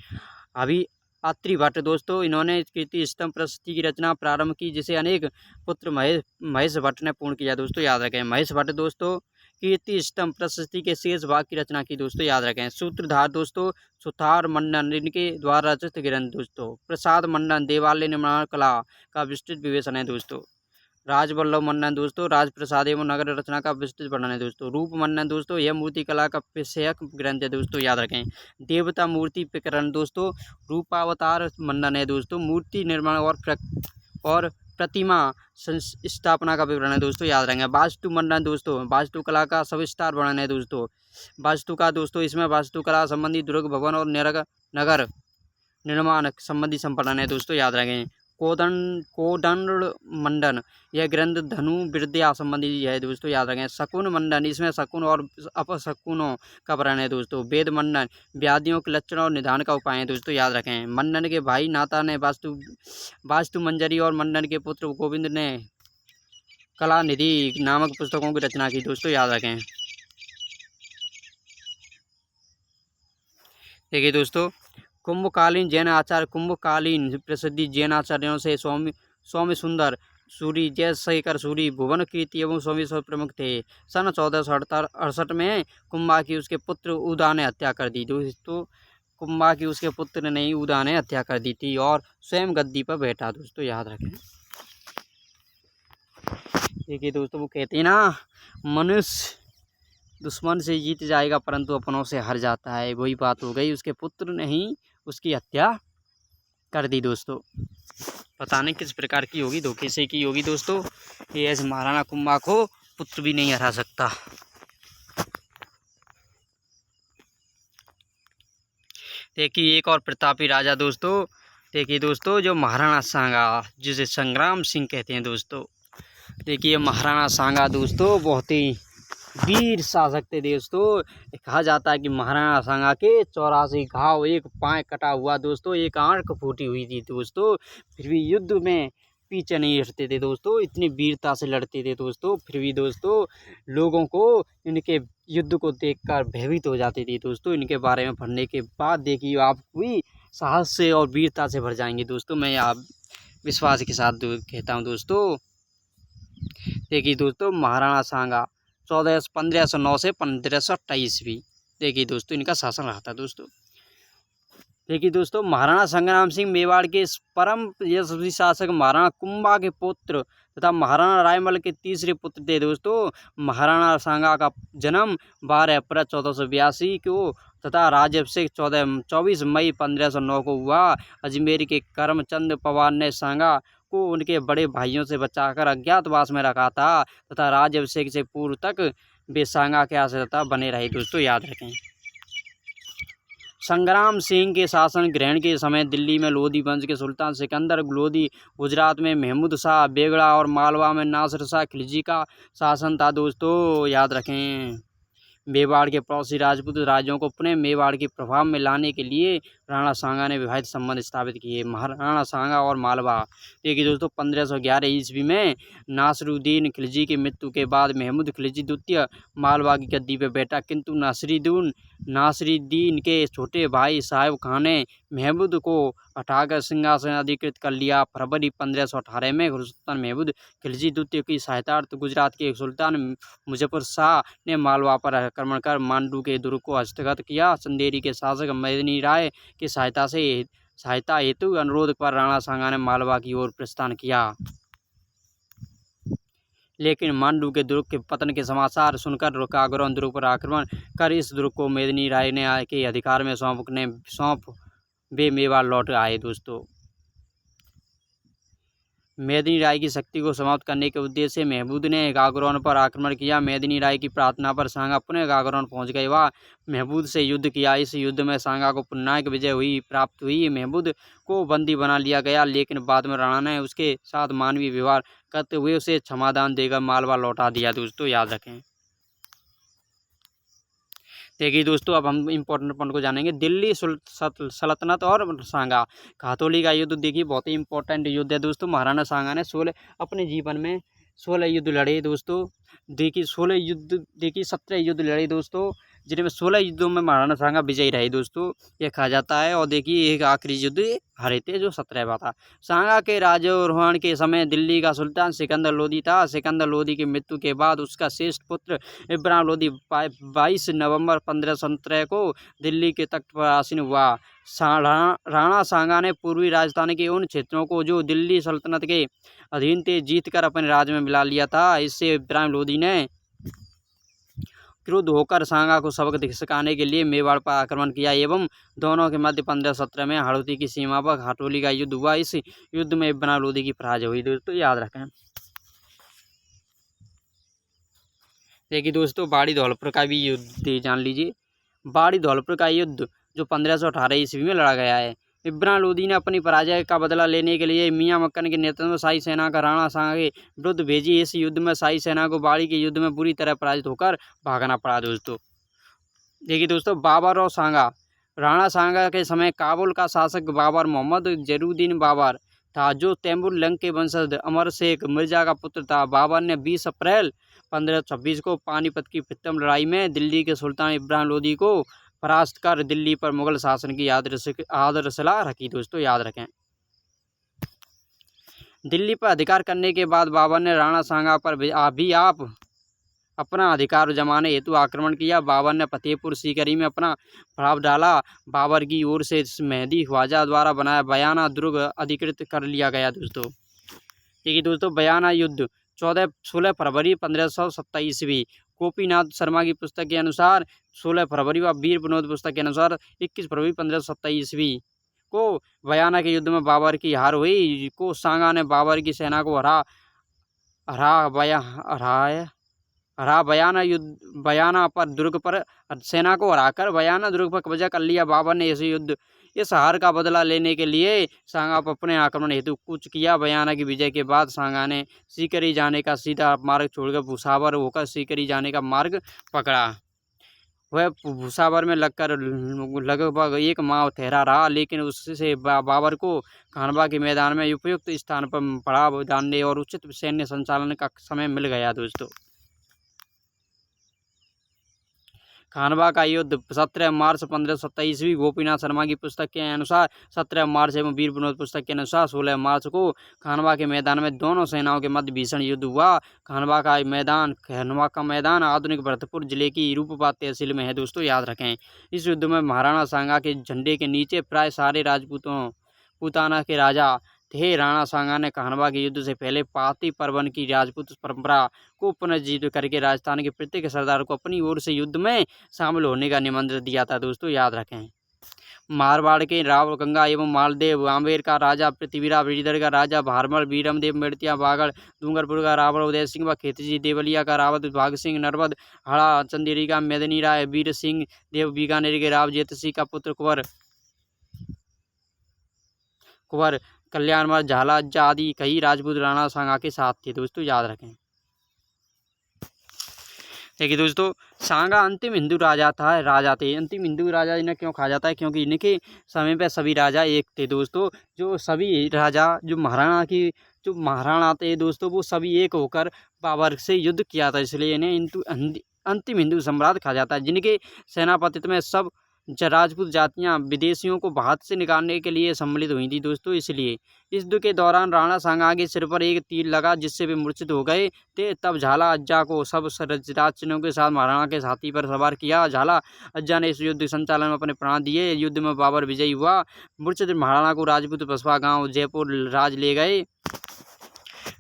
अभी अत्रि भट्ट दोस्तों, इन्होंने कीर्ति स्तंभ प्रशस्ति की रचना प्रारंभ की, जिसे अनेक पुत्र महेश भट्ट ने पूर्ण किया दोस्तों, याद रखें। महेश भट्ट दोस्तों कीर्ति स्तंभ प्रशस्ति के शेष भाग की रचना की दोस्तों, याद रखें। सूत्रधार दोस्तों सुथार मंडन, इनके द्वारा रचित ग्रंथ दोस्तों। प्रसाद मंडन देवालय निर्माण कला का विस्तृत विवेचन है दोस्तों। राजवल्लभ मंडन दोस्तों राजप्रसाद एवं नगर रचना का विस्तृत वर्णन है दोस्तों। रूप मंडन दोस्तों यह मूर्ति कला का विषयक ग्रंथ है दोस्तों, याद रखें। देवता मूर्ति प्रकरण दोस्तों रूपावतार मंडन है दोस्तों। मूर्ति निर्माण और प्रतिमा स्थापना का विवरण है दोस्तों, याद रखेंगे। वास्तु मंडन दोस्तों वास्तु कला का सविस्तार वर्णन है दोस्तों। वास्तु का दोस्तों इसमें वास्तुकला संबंधी दुर्ग भवन और नगर निर्माण संबंधी संपन्न है दोस्तों, याद रखें। कोदंड मंडन यह ग्रंथ धनु विद्या संबंधी है दोस्तों, याद रखें। शकुन मंडन इसमें शकुन और अपशकुनों का वर्णन है दोस्तों। वेद मंडन व्याधियों के लक्षण और निदान का उपाय है दोस्तों, याद रखें। मंडन के भाई नाता ने वास्तु मंजरी और मंडन के पुत्र गोविंद ने कला निधि नामक पुस्तकों की रचना की दोस्तों, याद रखें। देखिए दोस्तों कुंभकालीन जैन आचार्य कुंभकालीन प्रसिद्धि जैन आचार्यों से स्वामी सुंदर सूरी, जयशेखर सूरी, भुवन कीर्ति एवं स्वामी प्रमुख थे। सन 1468 में कुंभा की उसके पुत्र उदा ने हत्या कर दी दोस्तों। कुंभा की उसके पुत्र ने ही उदा ने हत्या कर दी थी और स्वयं गद्दी पर बैठा दोस्तों, याद रखें। देखिए दोस्तों वो कहते हैं ना मनुष्य दुश्मन से जीत जाएगा परंतु अपनों से हार जाता है, वही बात हो गई। उसके पुत्र ने ही उसकी हत्या कर दी दोस्तों। पता नहीं किस प्रकार की होगी, धोखे से की होगी दोस्तों। ये ऐसे महाराणा कुंभा को पुत्र भी नहीं हरा सकता। देखिए एक और प्रतापी राजा दोस्तों, देखिए दोस्तों जो महाराणा सांगा जिसे संग्राम सिंह कहते हैं दोस्तों। देखिए महाराणा सांगा दोस्तों बहुत ही वीर शासक थे दोस्तों। कहा जाता है कि महाराणा सांगा के 84 घाव, एक पाँव कटा हुआ दोस्तों, एक आंख फूटी हुई थी दोस्तों, फिर भी युद्ध में पीछे नहीं हटते थे दोस्तों। इतनी वीरता से लड़ते थे दोस्तों, फिर भी दोस्तों लोगों को इनके युद्ध को देखकर भयभीत हो जाती थी दोस्तों। इनके बारे में पढ़ने के बाद देखिए आप भी साहस से और वीरता से भर जाएंगे दोस्तों, मैं आप विश्वास के साथ कहता हूँ दोस्तों। देखिए दोस्तों महाराणा सांगा 1509 से 1528 ईस्वी देखिए दोस्तों इनका शासन रहा था दोस्तों। देखिए दोस्तों महाराणा संग्राम सिंह मेवाड़ के परम यशस्वी शासक महाराणा कुंभा के पुत्र तथा महाराणा रायमल के तीसरे पुत्र थे दोस्तों। महाराणा सांगा का जन्म 12 अप्रैल 1482 को तथा राज्याभिषेक 24 मई 1509 को हुआ। अजमेर के करमचंद पवार ने सांगा को उनके बड़े भाइयों से बचाकर अज्ञातवास में रखा था तथा राज्याभिषेक से पूर्व तक वे सांगा के आश्रिता बने रहे दोस्तों, याद रखें। संग्राम सिंह के शासन ग्रहण के समय दिल्ली में लोधी वंश के सुल्तान सिकंदर लोधी, गुजरात में महमूद शाह बेगड़ा और मालवा में नासिर शाह खिलजी का शासन था दोस्तों, याद रखें। मेवाड़ के पड़ोसी राजपूत राज्यों को पुनः मेवाड़ के प्रभाव में लाने के लिए राणा सांगा ने विवाहित संबंध स्थापित किए। महाराणा सांगा और मालवा। देखिए दोस्तों, 1511 ईस्वी में नासिरुद्दीन खिलजी की मृत्यु के बाद महमूद खिलजी द्वितीय मालवा की गद्दी पर बैठा, किंतु नासिरुद्दीन के छोटे भाई साहिब खान ने महमूद को हटाकर सिंहासन अधिकृत कर लिया। फरवरी 1518 में सुल्तान महमूद खिलजी द्वितीय की सहायतार्थ गुजरात के सुल्तान मुजफ्फर शाह ने मालवा पर आक्रमण कर मांडू के दुर्ग को हस्तगत किया। चंदेरी के शासक मेदिनी राय की सहायता हेतु अनुरोध पर राणा सांगा ने मालवा की ओर प्रस्थान किया, लेकिन मांडू के दुर्ग के पतन के समाचार सुनकर कागौरव दुर्ग पर आक्रमण कर इस दुर्ग को मेदिनी राय ने के अधिकार में सौंप वे मेवाड़ लौट आए। दोस्तों, मेदिनी राय की शक्ति को समाप्त करने के उद्देश्य से महमूद ने गागौरव पर आक्रमण किया। मेदिनी राय की प्रार्थना पर सांगा पुनः गागौरव पहुंच गए व महमूद से युद्ध किया। इस युद्ध में सांगा को निर्णायक विजय प्राप्त हुई। महमूद को बंदी बना लिया गया, लेकिन बाद में राणा ने उसके साथ मानवीय व्यवहार करते हुए उसे क्षमादान देकर मालवा लौटा दिया। दोस्तों, याद रखें। देखिए दोस्तों, अब हम इम्पोर्टेंट पॉइंट को जानेंगे। दिल्ली सल्तनत और सांगा घातोली का युद्ध। देखिए, बहुत ही इम्पोर्टेंट युद्ध है दोस्तों। महाराणा सांगा ने अपने जीवन में 16 युद्ध लड़े दोस्तों। देखिए 17 युद्ध लड़े दोस्तों, जिनमें 16 युद्धों में महाराणा सांगा विजयी रहे दोस्तों, ये कहा जाता है। और देखिए, एक आखिरी युद्ध हारे थे जो 17वां था। सांगा के राज्यारोहण के समय दिल्ली का सुल्तान सिकंदर लोदी था। सिकंदर लोदी की मृत्यु के बाद उसका श्रेष्ठ पुत्र इब्राहिम लोदी 22 नवंबर 1517 को दिल्ली के तख्त पर आसीन हुआ। राणा सांगा ने पूर्वी राजस्थान के उन क्षेत्रों को जो दिल्ली सल्तनत के अधीन थे जीतकर अपने राज्य में मिला लिया था। इससे इब्राहिम लोदी ने क्रुद्ध होकर सांगा को सबक सिखाने के लिए मेवाड़ पर आक्रमण किया एवं दोनों के मध्य 1517 में हड़ौती की सीमा पर घाटोली का युद्ध हुआ। इस युद्ध में इब्राहिम लोदी की पराजय हुई। दोस्तों, याद रखें। देखिए दोस्तों, बाड़ी धौलपुर का भी युद्ध जान लीजिए। बाड़ी धौलपुर का युद्ध जो 1518 ईस्वी में लड़ा गया है। इब्राहिम लोदी ने अपनी पराजय का बदला लेने के लिए मियां मक्कन के नेतृत्व में शाही सेना का राणा सांगा के विरुद्ध भेजी। इस युद्ध में शाही सेना को बाड़ी के युद्ध में बुरी तरह पराजित होकर भागना पड़ा। दोस्तों, देखिए दोस्तों, बाबर और सांगा। राणा सांगा के समय काबुल का शासक बाबर मोहम्मद जैनुद्दीन बाबर था, जो तैमूर लंग के वंशज अमर शेख मिर्जा का पुत्र था। बाबर ने 20 अप्रैल 1526 को पानीपत की प्रथम लड़ाई में दिल्ली के सुल्तान इब्राहिम लोदी को परास्त कर दिल्ली पर मुगल शासन की आधारशिला रखी। दोस्तों, याद रखें। दिल्ली पर अधिकार करने के बाद बाबर ने राणा सांगा पर भी अपना अधिकार जमाने हेतु आक्रमण किया। बाबर ने फतेहपुर सीकरी में अपना प्रभाव डाला। बाबर की ओर से मेहदी ख्वाजा द्वारा बनाया बयाना दुर्ग अधिकृत कर लिया गया। दोस्तों, देखिए दोस्तों, बयाना युद्ध 16 फरवरी 1527 ईस्वी। गोपीनाथ शर्मा की पुस्तक के अनुसार 16 फरवरी व वीर विनोद पुस्तक के अनुसार 21 फरवरी 1527 ईस्वी को बयाना के युद्ध में बाबर की हार हुई। को सांगा ने बाबर की सेना को बयाना पर दुर्ग पर सेना को हराकर बयाना दुर्ग पर कब्जा कर लिया। बाबर ने इस हार का बदला लेने के लिए सांगा पर अपने आक्रमण हेतु कूच किया। बयाना की विजय के बाद सांगा ने सीकरी जाने का सीधा मार्ग छोड़कर भूसावर होकर सीकरी जाने का मार्ग पकड़ा। वह भूसावर में लगभग 1 माह ठहरा रहा, लेकिन उससे बाबर को खानवा के मैदान में उपयुक्त स्थान पर पड़ाव डालने और उचित सैन्य संचालन का समय मिल गया। दोस्तों, खानवा का युद्ध 17 मार्च 1527 ईस्वी। गोपीनाथ शर्मा की पुस्तक के अनुसार 17 मार्च एवं वीर विनोद पुस्तक के अनुसार 16 मार्च को खानवा के मैदान में दोनों सेनाओं के मध्य भीषण युद्ध हुआ। खानवा का मैदान आधुनिक भरतपुर जिले की रूपबाद तहसील में है। दोस्तों, याद रखें। इस युद्ध में महाराणा सांगा के झंडे के नीचे प्राय सारे राजपूताना के राजा थे। राणा सांगा ने खानवा के युद्ध से पहले पाती परवन की राजपूत परंपरा को पुनर्जीवित करके राजस्थान के प्रत्येक सरदार को अपनी ओर से युद्ध में शामिल होने का निमंत्रण दिया था। दोस्तों, याद रखें। मारवाड़ के राव गंगा एवं मालदेव, आमेर का राजा पृथ्वीराज, बीदर का राजा भारमल, बीरमदेव, मेड़तिया, बागड़, डूंगरपुर का रावण उदय सिंह व खेतजी देवलिया का रावत भाग सिंह, नरबद, हड़ा, चंदेरी का मेदिनी राय, वीर सिंह देव, बीकानेर के राव जेत सिंह का पुत्र कुंवर कल्याणमल, झाला आदि कई राजपूत राणा सांगा के साथ थे। दोस्तों, याद रखें। देखिए दोस्तों, सांगा अंतिम हिंदू राजा थे। अंतिम हिंदू राजा इन्हें क्यों कहा जाता है, क्योंकि इनके समय पे सभी राजा एक थे दोस्तों। जो सभी राजा जो महाराणा थे दोस्तों, वो सभी एक होकर बाबर से युद्ध किया था, इसलिए इन्हें अंतिम हिंदू सम्राट कहा जाता है। जिनके सेनापतित्व में सब राजपूत जातियां विदेशियों को भारत से निकालने के लिए सम्मिलित हुई थी दोस्तों। इसलिए इस युद्ध के दौरान राणा सांगा के सिर पर एक तीर लगा, जिससे वे मूर्छित हो गए थे। तब झाला अज्जा को सब राजचिन्हों के साथ महाराणा के हाथी पर सवार किया। झाला अज्जा ने इस युद्ध संचालन में अपने प्राण दिए। युद्ध में बाबर विजयी हुआ। मूर्छित महाराणा को राजपूत बसवा गांव जयपुर राज ले गए।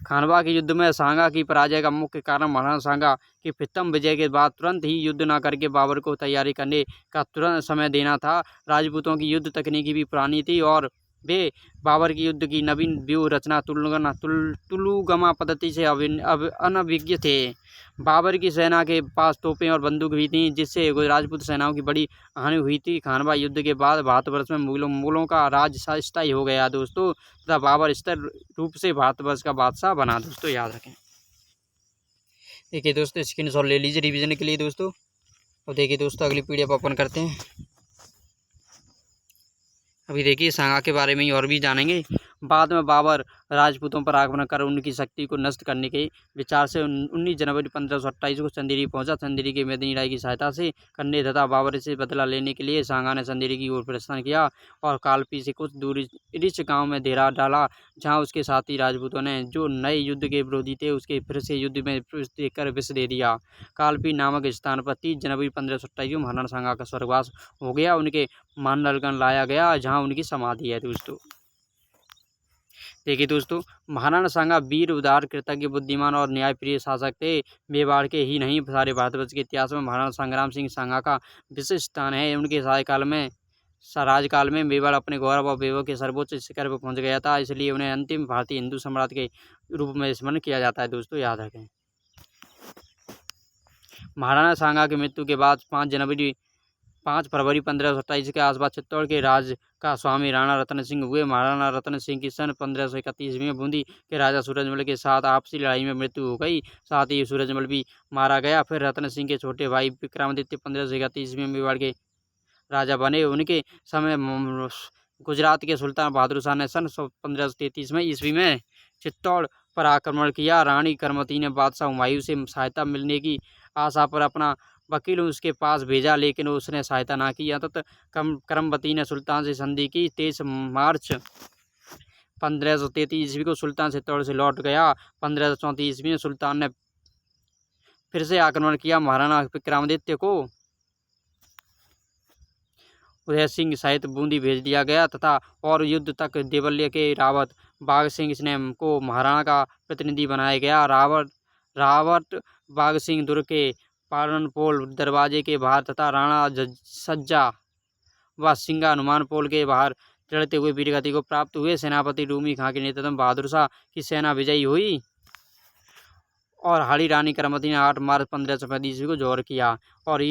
खानवा के युद्ध में सांगा की पराजय का मुख्य कारण महाराणा सांगा की प्रथम विजय के बाद तुरंत ही युद्ध न करके बाबर को तैयारी करने का तुरंत समय देना था। राजपूतों की युद्ध तकनीकी भी पुरानी थी और वे बाबर की युद्ध की नवीन व्यूह रचना तुलुगमा पद्धति से अनभिज्ञ थे। बाबर की सेना के पास तोपें और बंदूक भी थीं, जिससे राजपूत सेनाओं की बड़ी हानि हुई थी। खानवा युद्ध के बाद भारतवर्ष में मुगलों का राज स्थायी हो गया दोस्तों, तथा बाबर स्थिर रूप से भारतवर्ष का बादशाह बना दोस्तों, याद रखें। देखिए दोस्तों, स्क्रीनशॉट ले लीजिए रिवीजन के लिए दोस्तों। और देखिए दोस्तों, अगली पीडीएफ ओपन करते हैं। अभी देखिए सांगा के बारे में ही और भी जानेंगे। बाद में बाबर राजपूतों पर आक्रमण कर उनकी शक्ति को नष्ट करने के विचार से 19 जनवरी 1528 को चंदेरी पहुंचा। चंदेरी के मेदिनी राय की सहायता से करने तथा बाबर से बदला लेने के लिए सांगा ने चंदेरी की ओर प्रस्थान किया और कालपी से कुछ दूर रिच गांव में डेरा डाला, जहां उसके साथी राजपूतों ने, जो नए युद्ध के विरोधी थे, उसके फिर से युद्ध में देकर विष दे दिया। कालपी नामक स्थान पर 30 जनवरी 1528 को महाराणा सांगा का स्वर्गवास हो गया। उनके मानलगन लाया गया, जहाँ उनकी समाधि है दोस्तों। देखिए दोस्तों, महाराणा सांगा वीर, उदार, कृतज्ञ, बुद्धिमान और न्यायप्रिय शासक थे। मेवाड़ के ही नहीं, सारे भारतवर्ष के इतिहास में महाराणा संग्राम सिंह सांगा का विशिष्ट स्थान है। उनके राजकाल में मेवाड़ अपने गौरव और वैभव के सर्वोच्च शिखर पर पहुंच गया था, इसलिए उन्हें अंतिम भारतीय हिंदू सम्राट के रूप में स्मरण किया जाता है दोस्तों, याद रखें। महाराणा सांगा की मृत्यु के बाद 5 फरवरी 1527 के आसपास चित्तौड़ के राज का स्वामी राणा रतन सिंह हुए। महाराणा रतन सिंह की सन 1531 में बूंदी के राजा सूरजमल के साथ आपसी लड़ाई में मृत्यु हो गई। साथ ही सूरजमल भी मारा गया। फिर रतन सिंह के छोटे भाई विक्रमादित्य 1531 में मेवाड़ के राजा बने। उनके समय गुजरात के सुल्तान बहादुर शाह ने सन 1533 में ईस्वी में चित्तौड़ पर आक्रमण किया। रानी करमती ने बादशाह हुमायूं से सहायता मिलने की आशा पर अपना वकील उसके पास भेजा, लेकिन उसने सहायता ना की। करमवती ने सुल्तान से संधि की। 23 मार्च 1533 ईस्वी को सुल्तान चित्तौड़ से लौट गया। 1534 ईस्वी में सुल्तान ने फिर से आक्रमण किया। महाराणा विक्रमादित्य को उदय सिंह सहित बूंदी भेज दिया गया तथा और युद्ध तक देवल्य के रावत बाघ सिंह ने को महाराणा का प्रतिनिधि बनाया गया। रावत बाघ सिंह दुर्ग के पालनपोल दरवाजे के बाहर तथा राणा सज्जा व सिंगा हनुमान पोल के बाहर चढ़ते हुए वीरगति को प्राप्त हुए। सेनापति रूमी खां के नेतृत्व में बहादुर शाह की सेना विजयी हुई और हाड़ी रानी करमती ने 8 मार्च 1535 को जोर किया और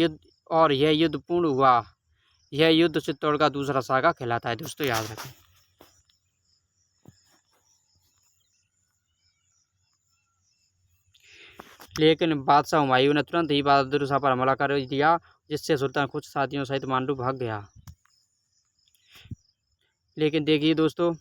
यह युद्ध पूर्ण हुआ। यह युद्ध चित्तौड़ का दूसरा सागा कहलाता है दोस्तों, याद रखें। लेकिन बादशाह हुमायूं ने तुरंत ही बहादुर शाह पर हमला कर दिया, जिससे सुल्तान कुछ साथियों सहित मांडू भाग गया। लेकिन देखिए दोस्तों,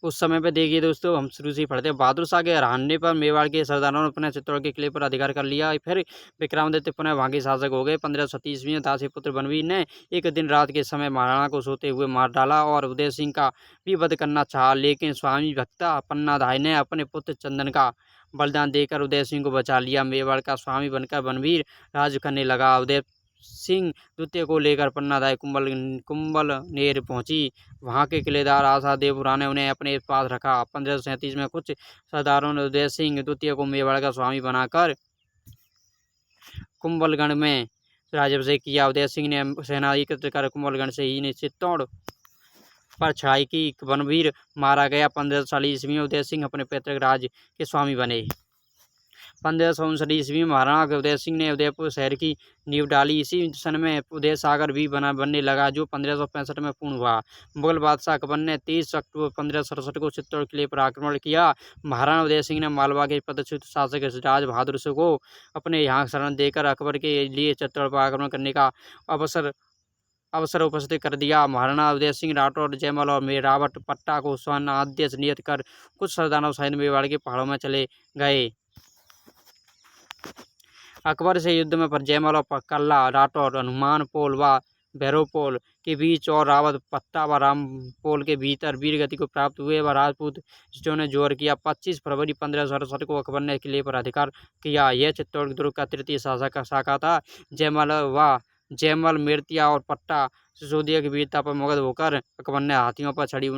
उस समय पे देखिए दोस्तों, हम शुरू से ही पढ़ते हैं। बहादुर शाह के हराने पर मेवाड़ के सरदारों ने पुनः चित्तौड़ के किले पर अधिकार कर लिया। फिर विक्रमादित्य पुनः वहाँ के शासक हो गए। 1537 में दासी पुत्र बनवीर ने एक दिन रात के समय महाराणा को सोते हुए मार डाला और उदय सिंह का भी वध करना चाहा, लेकिन स्वामी भक्ता पन्नाधाय ने अपने पुत्र चंदन का बलिदान देकर उदय सिंह को बचा लिया। मेवाड़ का स्वामी बनकर बनवीर राज करने लगा। उदय सिंह द्वितीय को लेकर पन्नाधाय कुंभलनेर पहुंची। वहां के किलेदार आशा देवपुरा ने उन्हें अपने पास रखा। 1537 में कुछ सरदारों ने उदय सिंह द्वितीय को मेवाड़ का स्वामी बनाकर कुंभलगढ़ में राज्याभिषेक किया। उदय सिंह ने सेना एकत्र कर कुंभलगढ़ से ही चित्तौड़ पर चढ़ाई की। बनवीर मारा गया। 1540 ईस्वी में उदय सिंह अपने पैतृक राज के स्वामी बने। 1559 में महाराणा उदय सिंह ने उदयपुर शहर की नींव डाली। इसी सन में उदय सागर भी बनने लगा, जो 1565 में पूर्ण हुआ। मुगल बादशाह अकबर ने 23 अक्टूबर 1567 को चित्तौड़ किले पर आक्रमण किया। महाराणा उदय सिंह ने मालवा के पदच्युत शासक राज बहादुर को अपने यहाँ शरण देकर अकबर के लिए चित्तौड़ पर आक्रमण करने का अवसर उपस्थित कर दिया। महाराणा उदय सिंह राठौर, जयमल और मेरावत पट्टा को स्वर्ण आदेश नियत कर कुछ सरदारों सहित मेवाड़ के पहाड़ों में चले गए। अकबर से युद्ध में पर जयमल और कल्ला, राठौर, हनुमान पोल व भैरव पोल के बीच और रावत पट्टा व रामपोल के भीतर वीर गति को प्राप्त हुए व राजपूत स्टेटों ने जोर किया। 25 फरवरी 1567 को अकबर ने किले पर अधिकार किया। यह चित्तौड़ दुर्ग का तृतीय शाखा था। जयमल, मेरतिया और पट्टा सिसोदिया की वीरता पर मुग्ध होकर अकबर ने हाथियों पर चढ़ी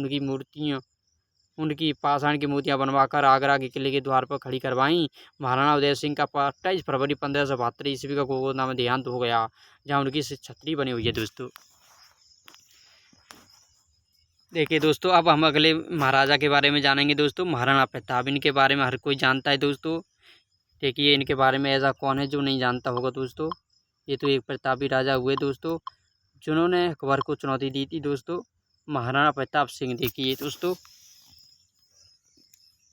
उनकी पाषाण की मूर्तियां बनवाकर आगरा के किले के द्वार पर खड़ी करवाईं। महाराणा उदय सिंह का 28 फरवरी 1572 ईस्वी का गोगोना में देहांत हो गया, जहां उनकी छतरी बनी हुई है दोस्तों। देखिए दोस्तों, अब हम अगले महाराजा के बारे में जानेंगे दोस्तों, महाराणा प्रताप। इनके बारे में हर कोई जानता है दोस्तों। देखिए इनके बारे में ऐसा कौन है जो नहीं जानता होगा दोस्तों। ये तो एक प्रतापी राजा हुए दोस्तों, जिन्होंने अकबर को चुनौती दी थी दोस्तों, महाराणा प्रताप सिंह।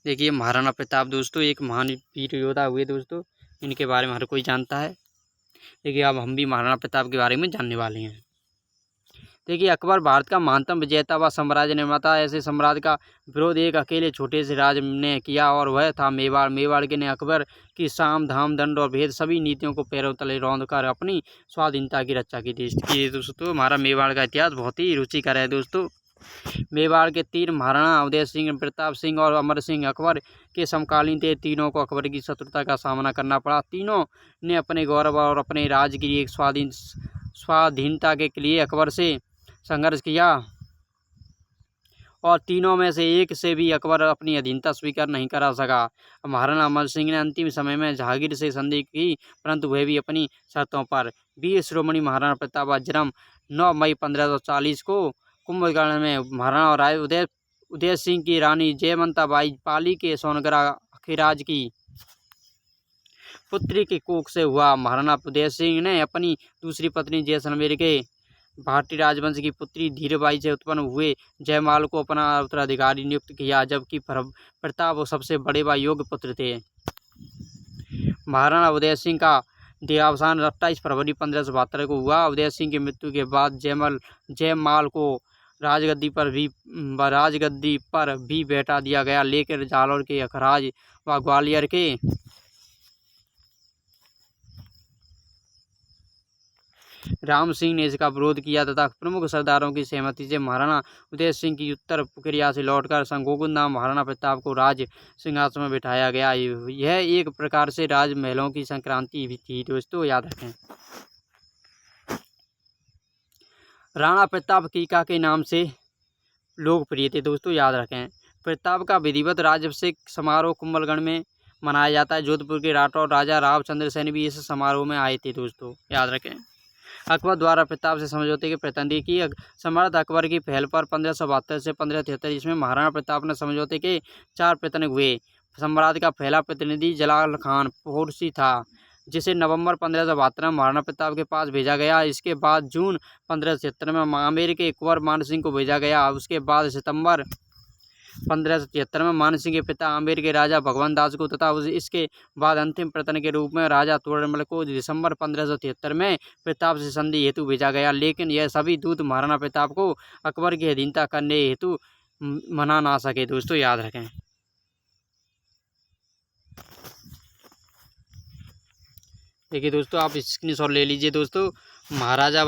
देखिए महाराणा प्रताप दोस्तों एक महान वीर योद्धा हुए दोस्तों, इनके बारे में हर कोई जानता है। देखिए अब हम भी महाराणा प्रताप के बारे में जानने वाले हैं। देखिए अकबर भारत का महानतम विजेता व साम्राज्य निर्माता। ऐसे साम्राज्य का विरोध एक अकेले छोटे से राज ने किया और वह था मेवाड़। मेवाड़ के ने अकबर की साम, धाम, दंड और भेद सभी नीतियों को पैरों तले रौंद कर अपनी स्वाधीनता की रक्षा की थी दोस्तों। हमारा मेवाड़ का इतिहास बहुत ही रुचिकर है दोस्तों। मेवाड़ के 3 महाराणा उदय सिंह, प्रताप सिंह और अमर सिंह अकबर के समकालीन थे। तीनों को अकबर की शत्रुता का सामना करना पड़ा। तीनों ने अपने गौरव और अपने राज्य की एक स्वाधीनता के लिए अकबर से संघर्ष किया और तीनों में से एक से भी अकबर अपनी अधीनता स्वीकार नहीं करा सका। महाराणा अमर सिंह ने अंतिम समय में जहांगीर से संधि की, परंतु वह भी अपनी शर्तों पर। वीर शिरोमणि महाराणा प्रताप का जन्म 9 मई 1540 को कुंभकर्ण में महाराणा और उदय सिंह की रानी जयवंता बाई पाली के सोनगढ़ अखिराज की पुत्री के कोख से हुआ। महाराणा उदय सिंह ने अपनी दूसरी पत्नी जैसलमेर के भारतीय राजवंश की पुत्री धीरबाई से उत्पन्न हुए जयमाल को अपना उत्तराधिकारी नियुक्त किया, जबकि प्रताप सबसे बड़े व योग्य पुत्र थे। महाराणा उदय सिंह का देहावसान 28 फरवरी 1572 को हुआ। उदय सिंह की मृत्यु के बाद जयमाल को राजगद्दी पर भी बैठा दिया गया, लेकर जालौर के अखराज व ग्वालियर के राम सिंह ने इसका विरोध किया तथा प्रमुख सरदारों की सहमति से महाराणा उदय सिंह की उत्तर प्रक्रिया से लौटकर संगोकुल नाम महाराणा प्रताप को राज सिंहासन में बिठाया गया। यह एक प्रकार से राजमहलों की संक्रांति भी थी दोस्तों, याद रखें। राणा प्रताप कीका के नाम से लोकप्रिय थे दोस्तों, याद रखें। प्रताप का विधिवत राजभिषेक समारोह कुंभलगढ़ में मनाया जाता है। जोधपुर के राठौर राजा रावचंद्र सेन भी इस समारोह में आए थे दोस्तों, याद रखें। अकबर द्वारा प्रताप से समझौते के प्रतिनिधि की सम्राट अकबर की पहल पर 1572 से 1573 ईस्वी में महाराणा प्रताप ने समझौते के 4 प्रतिनिधि हुए। सम्राट का पहला प्रतिनिधि जलाल खान फोरसी था, जिसे नवंबर 1572 में महाराणा प्रताप के पास भेजा गया। इसके बाद जून 1576 में आमेर के कुंवर मान सिंह को भेजा गया। उसके बाद सितंबर 1573 में मान सिंह के पिता आमेर के राजा भगवान दास को तथा इसके बाद अंतिम प्रतिनिधि के रूप में राजा तोड़रमल को दिसंबर 1573 में प्रताप से संधि हेतु भेजा गया। लेकिन यह सभी दूत महाराणा प्रताप को अकबर की अधीनता करने हेतु मना ना सके दोस्तों, याद रखें। देखिए दोस्तों, आप स्क्रीनशॉट ले लीजिए दोस्तों। महाराजा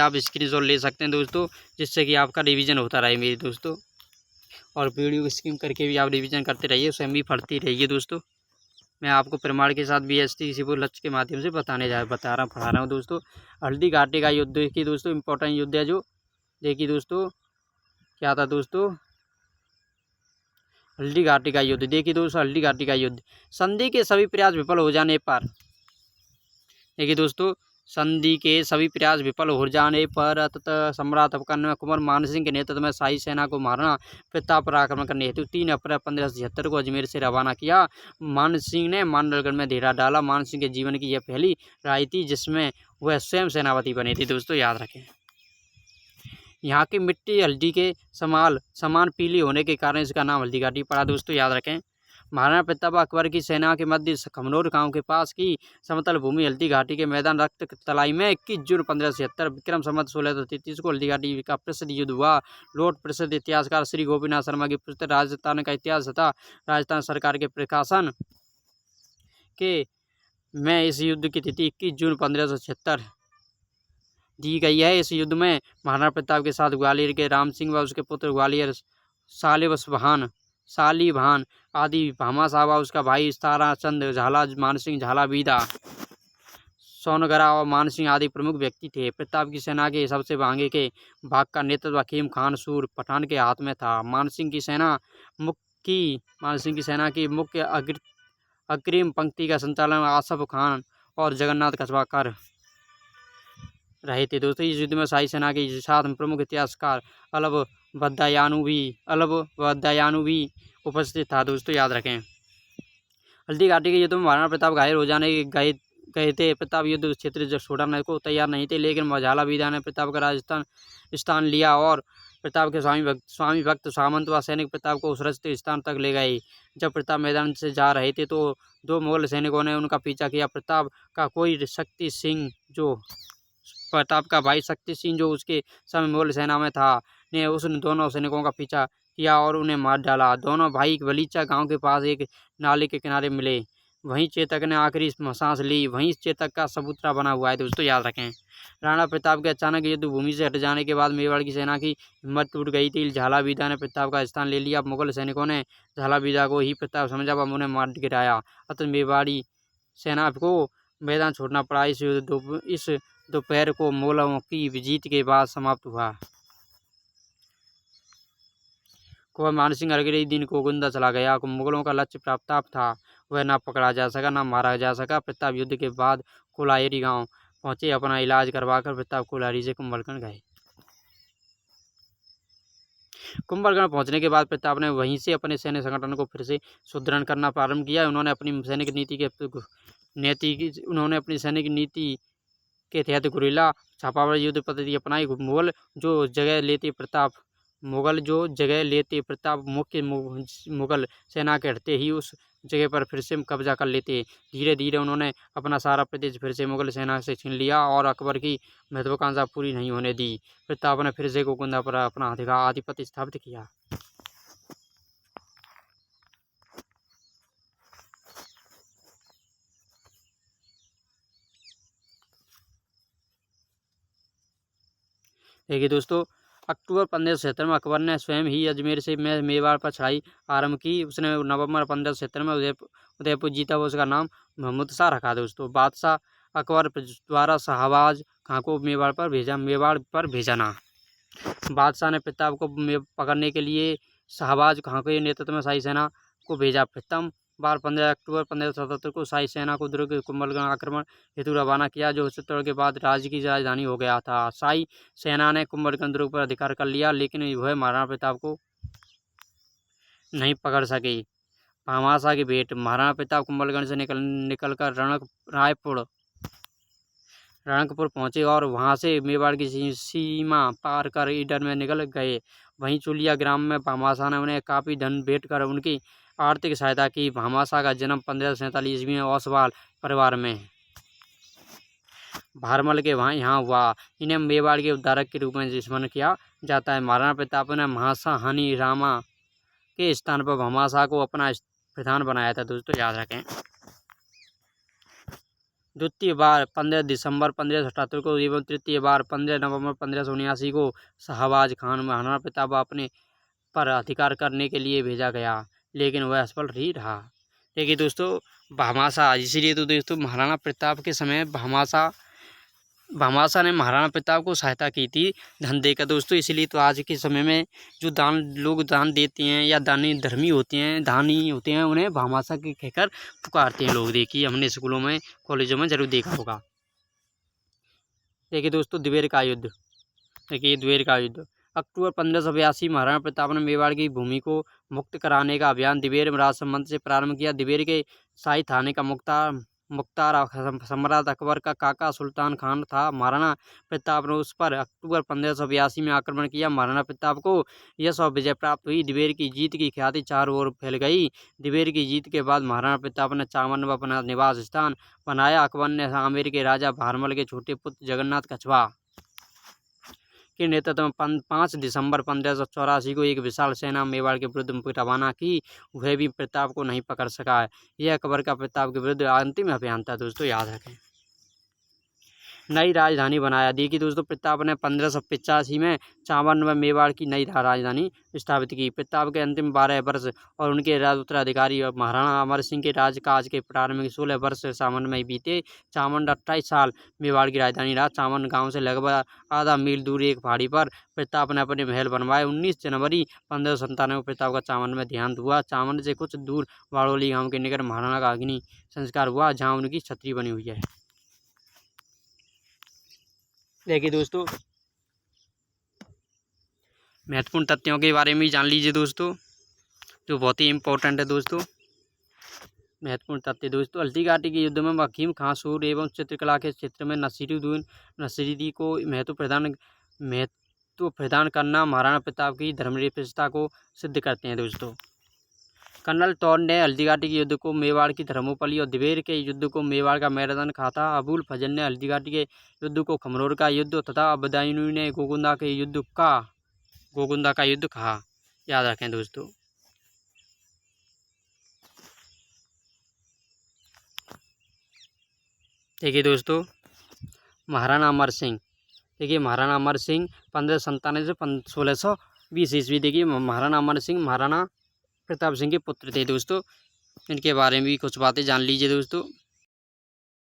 आप स्क्रीनशॉट ले सकते हैं दोस्तों, जिससे कि आपका रिवीजन होता रहे मेरे दोस्तों। और वीडियो को स्किप करके भी आप रिवीजन करते रहिए, स्वयं भी पढ़ती रहिए दोस्तों। मैं आपको प्रमाण के साथ BST सिविल लक्ष्य के माध्यम से पढ़ा रहा हूँ दोस्तों। हल्दी घाटी का युद्ध देखिए दोस्तों, इम्पोर्टेंट युद्ध है जो। देखिए दोस्तों क्या था दोस्तों, हल्दी घाटी का युद्ध। देखिए दोस्तों, हल्दी घाटी का युद्ध। संधि के सभी प्रयास विफल हो जाने पर देखिए दोस्तों, संधि के सभी प्रयास विफल हो जाने पर अंततः सम्राट उपकरण कुंवर मान सिंह के नेतृत्व में शाही सेना को महाराणा प्रताप पर आक्रमण करने हेतु 3 अप्रैल 1576 को अजमेर से रवाना किया। मान सिंह ने मानगढ़ में डेरा डाला। मान सिंह के जीवन की यह पहली लड़ाई थी जिसमें वह स्वयं सेनापति बने थे। दोस्तों याद रखें, यहाँ की मिट्टी हल्दी के समान पीली होने के कारण इसका नाम हल्दी घाटी पड़ा। दोस्तों याद रखें, महाराणा प्रताप अकबर की सेना के मध्य खमनोर गांव के पास की समतल भूमि हल्दी घाटी के मैदान रक्त तलाई में 21 जून 1576 विक्रम संवत 1633 को हल्दी घाटी का प्रसिद्ध युद्ध हुआ। लॉर्ड प्रसिद्ध इतिहासकार श्री गोपीनाथ शर्मा की पुस्तक राजस्थान का इतिहास तथा राजस्थान सरकार के प्रकाशन के में इस युद्ध की तिथि 21 जून 1576 दी गई है। इस युद्ध में महाराणा प्रताप के साथ ग्वालियर के राम सिंह व उसके पुत्र ग्वालियर शालीभान आदि भामाशाह व उसका भाई ताराचंद झाला, मानसिंह झाला बीदा, सोनगरा और मानसिंह आदि प्रमुख व्यक्ति थे। प्रताप की सेना के सबसे आगे के भाग का नेतृत्व हकीम खान सूर पठान के हाथ में था। मानसिंह की सेना की मुख्य अग्रिम पंक्ति का संचालन आसफ खान और जगन्नाथ कस्बा कर रहे थे। दोस्तों इस युद्ध में शाही सेना के साथ प्रमुख इतिहासकार अलब बदायूं भी उपस्थित था। दोस्तों याद रखें, हल्दी घाटी के युद्ध में महाराणा प्रताप घायल हो जाने गए थे। प्रताप युद्ध क्षेत्र छोड़ने को तैयार नहीं थे, लेकिन झाला बीदा ने प्रताप का राजस्थान स्थान लिया और प्रताप के स्वामी भक्त सामंत व सैनिक प्रताप को सुरक्षित स्थान तक ले गए। जब प्रताप मैदान से जा रहे थे तो 2 मुगल सैनिकों ने उनका पीछा किया। प्रताप का भाई शक्ति सिंह जो उसके समय मुगल सेना में था ने उन दोनों सैनिकों का पीछा किया और उन्हें मार डाला। दोनों भाई बलीचा गांव के पास एक नाले के किनारे मिले। वहीं चेतक ने आखिरी सांस ली। वहीं चेतक का सबूतरा बना हुआ है। दोस्तों याद रखें, राणा प्रताप के अचानक युद्ध भूमि से हट जाने के बाद मेवाड़ की सेना की हिम्मत टूट गई थी। झाला बीदा ने प्रताप का स्थान ले लिया। मुगल सैनिकों ने झाला बीदा को ही प्रताप समझा व उन्हें मार गिराया। अतः मेवाड़ी सेना को मैदान छोड़ना पड़ा। इस दोपहर को मुगलों की जीत के बाद समाप्त हुआ। कुंवर मानसिंह अगले दिन को गोंदा चला गया। मुगलों का लक्ष्य प्रताप था, वह ना पकड़ा जा सका ना मारा जा सका। प्रताप युद्ध के बाद कोलायरी गांव पहुंचे। अपना इलाज करवाकर प्रताप कोलायरी से कुंभलगढ़ गए। कुंभलगढ़ पहुंचने के बाद प्रताप ने वहीं से अपने सैन्य संगठन को फिर से सुदृढ़ करना प्रारंभ किया। उन्होंने अपनी सैनिक नीति के तहत गुरिल्ला छापामार युद्ध पद्धति अपनाई। मुगल जो जगह लेते प्रताप मुख्य मुगल सेना के हटते ही उस जगह पर फिर से कब्जा कर लेते। धीरे धीरे उन्होंने अपना सारा प्रदेश फिर से मुगल सेना से छीन लिया और अकबर की महत्वाकांक्षा पूरी नहीं होने दी। प्रताप ने फिर से गोकुंदा पर अपना आधिपत्य स्थापित किया। देखिए दोस्तों, अक्टूबर 1576 में अकबर ने स्वयं ही अजमेर से मेवाड़ पर चढ़ाई आरंभ की। उसने नवंबर 1576 में उदयपुर जीता हुआ, उसका नाम महमूद शाह रखा। दोस्तों बादशाह अकबर द्वारा शाहबाज खां को मेवाड़ पर भेजना। बादशाह ने प्रताप को पकड़ने के लिए शाहबाज खां के नेतृत्व में शाही सेना को भेजा। प्रथम बार 15 अक्टूबर 1577 को शाही सेना को दुर्ग कुंभलगढ़ आक्रमण हेतु रवाना किया, जो चित्तौड़ के बाद राज्य की राजधानी हो गया था। शाही सेना ने कुंभलगढ़ दुर्ग पर अधिकार कर लिया, लेकिन वह महाराणा प्रताप को नहीं पकड़ सके। भामाशाह की भेंट। महाराणा प्रताप कुंभलगढ़ से निकलकर रणकपुर पहुंचे और वहां से मेवाड़ की सीमा पार कर ईडर में निकल गए। वहीं चुलिया ग्राम में भामाशाह ने उन्हें काफी धन भेंट कर उनकी आर्थिक सहायता की। भामाशाह का जन्म 1547 ईस्वी में ओसवाल परिवार में भारमल के यहाँ हुआ। इन्हें मेवाड़ के उद्धारक के रूप में स्मरण किया जाता है। महाराणा प्रताप ने महासाहानी रामा के स्थान पर भामाशाह को अपना प्रधान बनाया था। दोस्तों याद रखें, द्वितीय बार 15 दिसंबर 1577 को एवं तृतीय बार 15 नवंबर 1579 को शाहबाज खान महाराणा प्रताप अपने पर अधिकार करने के लिए भेजा गया, लेकिन वह असफल ही रहा। देखिए दोस्तों, भामाशाह, इसीलिए तो दोस्तों महाराणा प्रताप के समय भामाशाह ने महाराणा प्रताप को सहायता की थी धन देकर। दोस्तों इसीलिए तो आज के समय में जो लोग दान देते हैं या दानी होते हैं, उन्हें भामाशाह के कहकर पुकारते हैं लोग। देखिए हमने स्कूलों में कॉलेजों में जरूर देखा होगा। देखिए दोस्तों, दिवेर का युद्ध। देखिए दिवेर का युद्ध अक्टूबर 1582 महाराणा प्रताप ने मेवाड़ की भूमि को मुक्त कराने का अभियान दिवेर राजसमंद से प्रारंभ किया। दिवेर के शाही थाने का मुख्तार सम्राट अकबर का काका सुल्तान खान था। महाराणा प्रताप ने उस पर अक्टूबर 1582 में आक्रमण किया। महाराणा प्रताप को यश और विजय प्राप्त हुई। दिवेर की जीत की ख्याति चारों ओर फैल गई। दिवेर की जीत के बाद महाराणा प्रताप ने चामन में अपना निवास स्थान बनाया। अकबर ने आमेर के राजा भारमल के छोटे पुत्र जगन्नाथ कछवा के नेतृत्व में 5 दिसंबर 1584 को एक विशाल सेना मेवाड़ के विरुद्ध रवाना की। वह भी प्रताप को नहीं पकड़ सका। यह अकबर का प्रताप के विरुद्ध अंतिम अभियान था दोस्तों, याद रखें। नई राजधानी बनाया। देखिए दोस्तों, प्रताप ने 1585 में चांवल में मेवाड़ की नई राजधानी स्थापित की। प्रताप के अंतिम 12 वर्ष और उनके उत्तराधिकारी महाराणा अमर सिंह के राजकाज के प्रारंभिक 16 वर्ष चांवल में बीते। चांवल 28 साल मेवाड़ की राजधानी रहा। चांवल गांव से लगभग आधा मील दूर एक पहाड़ी पर प्रताप ने अपने महल बनवाए। 19 जनवरी 1597 को प्रताप का चांवल में देहांत हुआ। चांवल से कुछ दूर वाड़ोली गाँव के निकट महाराणा का अग्नि संस्कार हुआ, जहाँ उनकी छतरी बनी हुई है। देखिए दोस्तों, महत्वपूर्ण तथ्यों के बारे में जान लीजिए दोस्तों, जो बहुत ही इम्पोर्टेंट है दोस्तों। महत्वपूर्ण तथ्य दोस्तों, हल्दी घाटी के युद्ध में हकीम खां सूर एवं चित्रकला के क्षेत्र में नसीरुद्दीन को महत्व प्रदान करना महाराणा प्रताप की धर्मनिरपेक्षता को सिद्ध करते हैं दोस्तों। कर्नल टॉड ने हल्दीघाटी के युद्ध को मेवाड़ की थर्मोपली और दिवेर के युद्ध को मेवाड़ का मैदान कहा था। अबुल फजल ने हल्दीघाटी के युद्ध को खमरोर का युद्ध तथा बदायूं ने गोगुंदा का युद्ध कहा। याद रखें दोस्तों। देखिए दोस्तों, महाराणा अमर सिंह। देखिए महाराणा अमर सिंह 1597 से 1620 ईस्वी। देखिए महाराणा अमर सिंह महाराणा प्रताप सिंह के पुत्र थे दोस्तों। इनके बारे में भी कुछ बातें जान लीजिए दोस्तों।